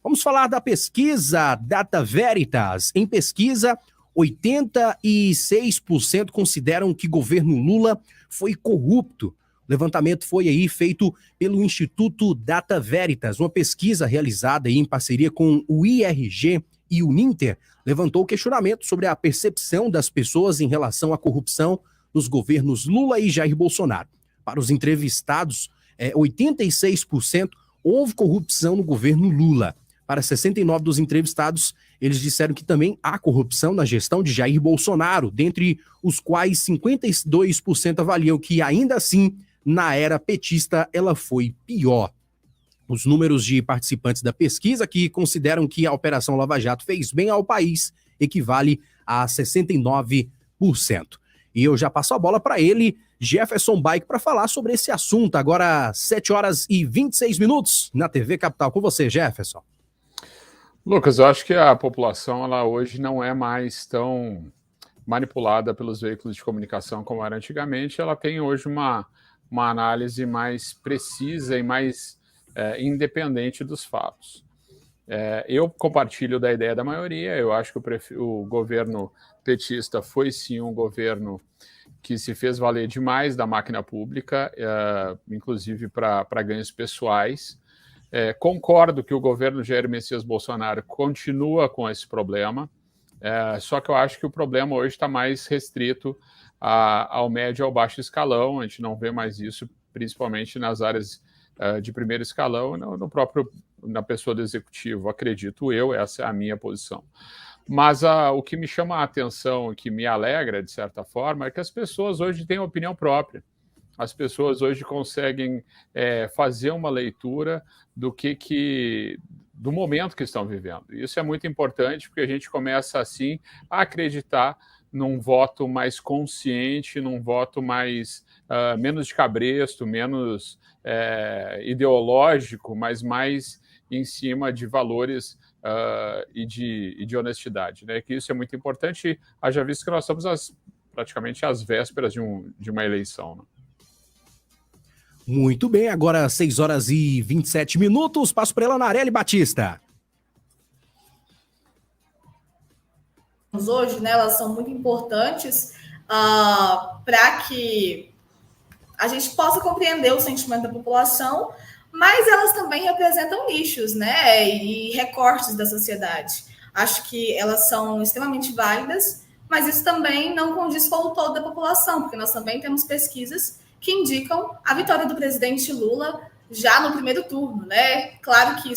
Vamos falar da pesquisa Data Veritas. Em pesquisa, 86% consideram que governo Lula foi corrupto. O levantamento foi aí feito pelo Instituto Data Veritas. Uma pesquisa realizada aí em parceria com o IRG e o Ninter levantou questionamento sobre a percepção das pessoas em relação à corrupção nos governos Lula e Jair Bolsonaro. Para os entrevistados, 86% houve corrupção no governo Lula. Para 69% dos entrevistados, eles disseram que também há corrupção na gestão de Jair Bolsonaro, dentre os quais 52% avaliam que, ainda assim, na era petista, ela foi pior. Os números de participantes da pesquisa que consideram que a Operação Lava Jato fez bem ao país equivale a 69%. E eu já passo a bola para ele, Jefferson Bike, para falar sobre esse assunto. Agora, 7h26 na TV Capital. Com você, Jefferson. Lucas, eu acho que a população ela hoje não é mais tão manipulada pelos veículos de comunicação como era antigamente. Ela tem hoje uma análise mais precisa e mais independente dos fatos. Eu compartilho da ideia da maioria. Eu acho que o governo petista foi sim um governo que se fez valer demais da máquina pública, inclusive para ganhos pessoais. Concordo que o governo Jair Messias Bolsonaro continua com esse problema, só que eu acho que o problema hoje está mais restrito ao médio e ao baixo escalão. A gente não vê mais isso, principalmente nas áreas de primeiro escalão, na pessoa do executivo, acredito eu, essa é a minha posição. Mas o que me chama a atenção e que me alegra, de certa forma, é que as pessoas hoje têm opinião própria. As pessoas hoje conseguem fazer uma leitura do momento que estão vivendo. Isso é muito importante, porque a gente começa, assim, a acreditar num voto mais consciente, num voto menos de cabresto, menos ideológico, mas mais em cima de valores e de honestidade, né? Que isso é muito importante, haja visto que nós estamos praticamente às vésperas de uma eleição, né? Muito bem, agora 6h27, passo para ela, Nareli Batista. Hoje, né, elas são muito importantes para que a gente possa compreender o sentimento da população, mas elas também representam nichos, né, e recortes da sociedade. Acho que elas são extremamente válidas, mas isso também não condiz com o todo da população, porque nós também temos pesquisas que indicam a vitória do presidente Lula já no primeiro turno, né? Claro que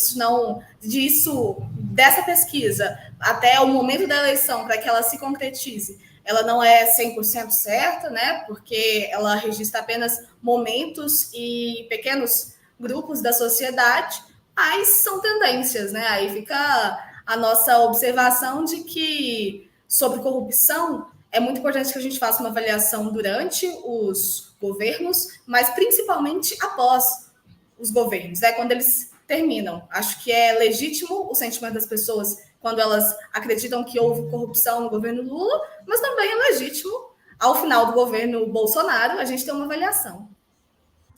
dessa pesquisa até o momento da eleição, para que ela se concretize, ela não é 100% certa, né? Porque ela registra apenas momentos e pequenos grupos da sociedade, mas são tendências, né? Aí fica a nossa observação de que, sobre corrupção, é muito importante que a gente faça uma avaliação durante os governos, mas principalmente após os governos, né? Quando eles terminam. Acho que é legítimo o sentimento das pessoas quando elas acreditam que houve corrupção no governo Lula, mas também é legítimo, ao final do governo Bolsonaro, a gente ter uma avaliação.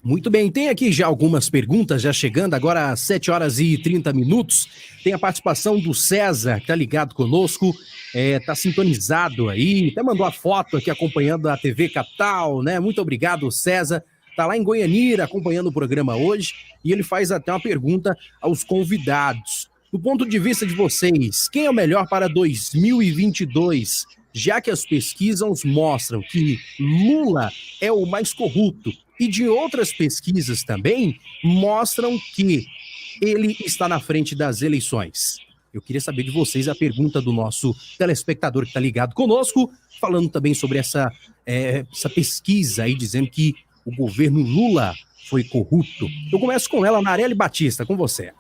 Muito bem, tem aqui já algumas perguntas, já chegando agora às 7h30. Tem a participação do César, que está ligado conosco, está sintonizado aí, até mandou a foto aqui acompanhando a TV Capital, né? Muito obrigado, César. Está lá em Goianira acompanhando o programa hoje e ele faz até uma pergunta aos convidados. Do ponto de vista de vocês, quem é o melhor para 2022? Já que as pesquisas mostram que Lula é o mais corrupto e de outras pesquisas também mostram que ele está na frente das eleições. Eu queria saber de vocês a pergunta do nosso telespectador que está ligado conosco, falando também sobre essa pesquisa aí, dizendo que o governo Lula foi corrupto. Eu começo com ela, Nareli Batista, com você.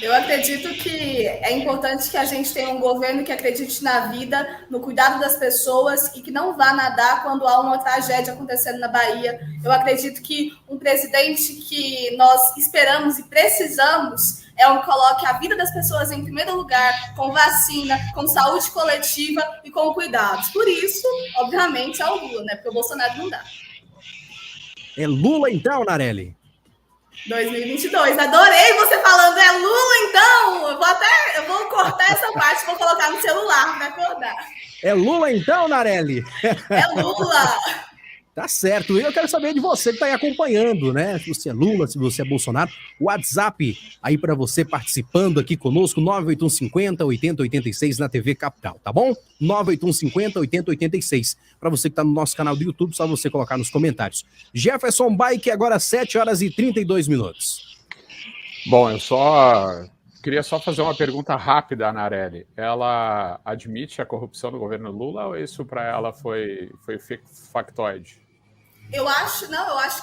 Eu acredito que é importante que a gente tenha um governo que acredite na vida, no cuidado das pessoas e que não vá nadar quando há uma tragédia acontecendo na Bahia. Eu acredito que um presidente que nós esperamos e precisamos é um que coloque a vida das pessoas em primeiro lugar, com vacina, com saúde coletiva e com cuidados. Por isso, obviamente, é o Lula, né? Porque o Bolsonaro não dá. É Lula então, Nareli? 2022. Adorei você falando, é Lula então! Eu vou essa parte vou colocar no celular para acordar. É Lula então, Narelli? É Lula! Tá certo. Eu quero saber de você que está aí acompanhando, né? Se você é Lula, se você é Bolsonaro. WhatsApp aí para você participando aqui conosco, 98150-8086 na TV Capital, tá bom? 98150-8086. Para você que está no nosso canal do YouTube, só você colocar nos comentários. Jefferson Bike, agora 7h32. Bom, eu queria fazer uma pergunta rápida, Anarelli. Ela admite a corrupção do governo Lula ou isso para ela foi factoide? Eu acho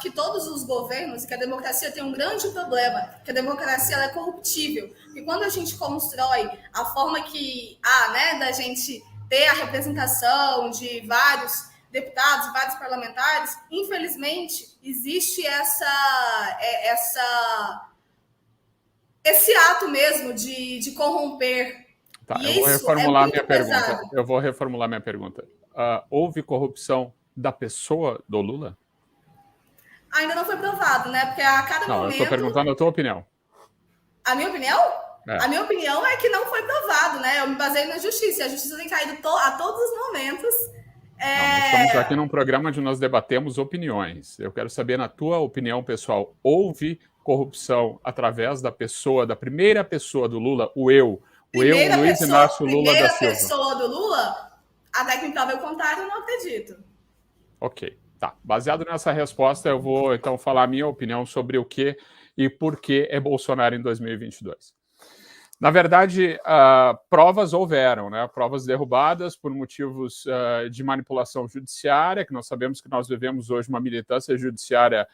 que todos os governos, que a democracia tem um grande problema, que a democracia ela é corruptível. E quando a gente constrói a forma que há, né, da gente ter a representação de vários deputados, vários parlamentares, infelizmente existe esse ato mesmo de corromper. Tá, E eu vou isso reformular é muito pesado. Eu vou reformular minha pergunta. Houve corrupção da pessoa do Lula? Ainda não foi provado, né? Porque a cada momento... Não, eu estou perguntando a tua opinião. A minha opinião? É. A minha opinião é que não foi provado, né? Eu me baseio na justiça. E a justiça tem caído a todos os momentos. Nós estamos aqui num programa onde nós debatemos opiniões. Eu quero saber, na tua opinião, pessoal, houve corrupção através da primeira pessoa do Lula, Luiz Inácio Lula da Silva? Primeira pessoa do Lula? Até que me prove o contrário, eu não acredito. Ok, tá. Baseado nessa resposta, eu vou então falar a minha opinião sobre o que e por que é Bolsonaro em 2022. Na verdade, provas houveram, né? Provas derrubadas por motivos de manipulação judiciária, que nós sabemos que nós vivemos hoje uma militância judiciária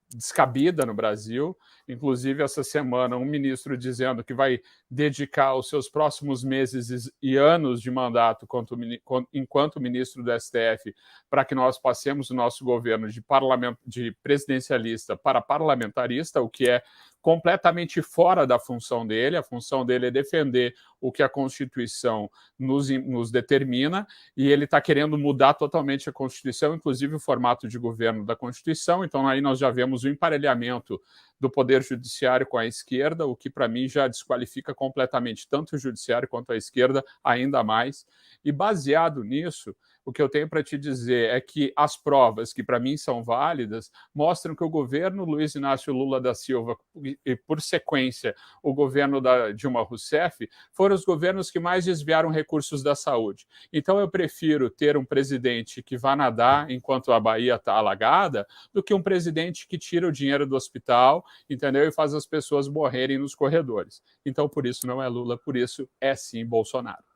descabida no Brasil. Inclusive, essa semana, um ministro dizendo que vai dedicar os seus próximos meses e anos de mandato enquanto ministro do STF para que nós passemos o nosso governo de presidencialista para parlamentarista, o que é completamente fora da função dele. A função dele é defender o que a Constituição nos determina, e ele está querendo mudar totalmente a Constituição, inclusive o formato de governo da Constituição. Então, aí nós já vemos o emparelhamento do Poder Judiciário com a esquerda, o que, para mim, já desqualifica completamente tanto o Judiciário quanto a esquerda, ainda mais. E, baseado nisso, o que eu tenho para te dizer é que as provas, que para mim são válidas, mostram que o governo Luiz Inácio Lula da Silva e, por sequência, o governo da Dilma Rousseff, foram os governos que mais desviaram recursos da saúde. Então, eu prefiro ter um presidente que vá nadar enquanto a Bahia está alagada do que um presidente que tira o dinheiro do hospital, entendeu? E faz as pessoas morrerem nos corredores. Então, por isso não é Lula, por isso é sim Bolsonaro.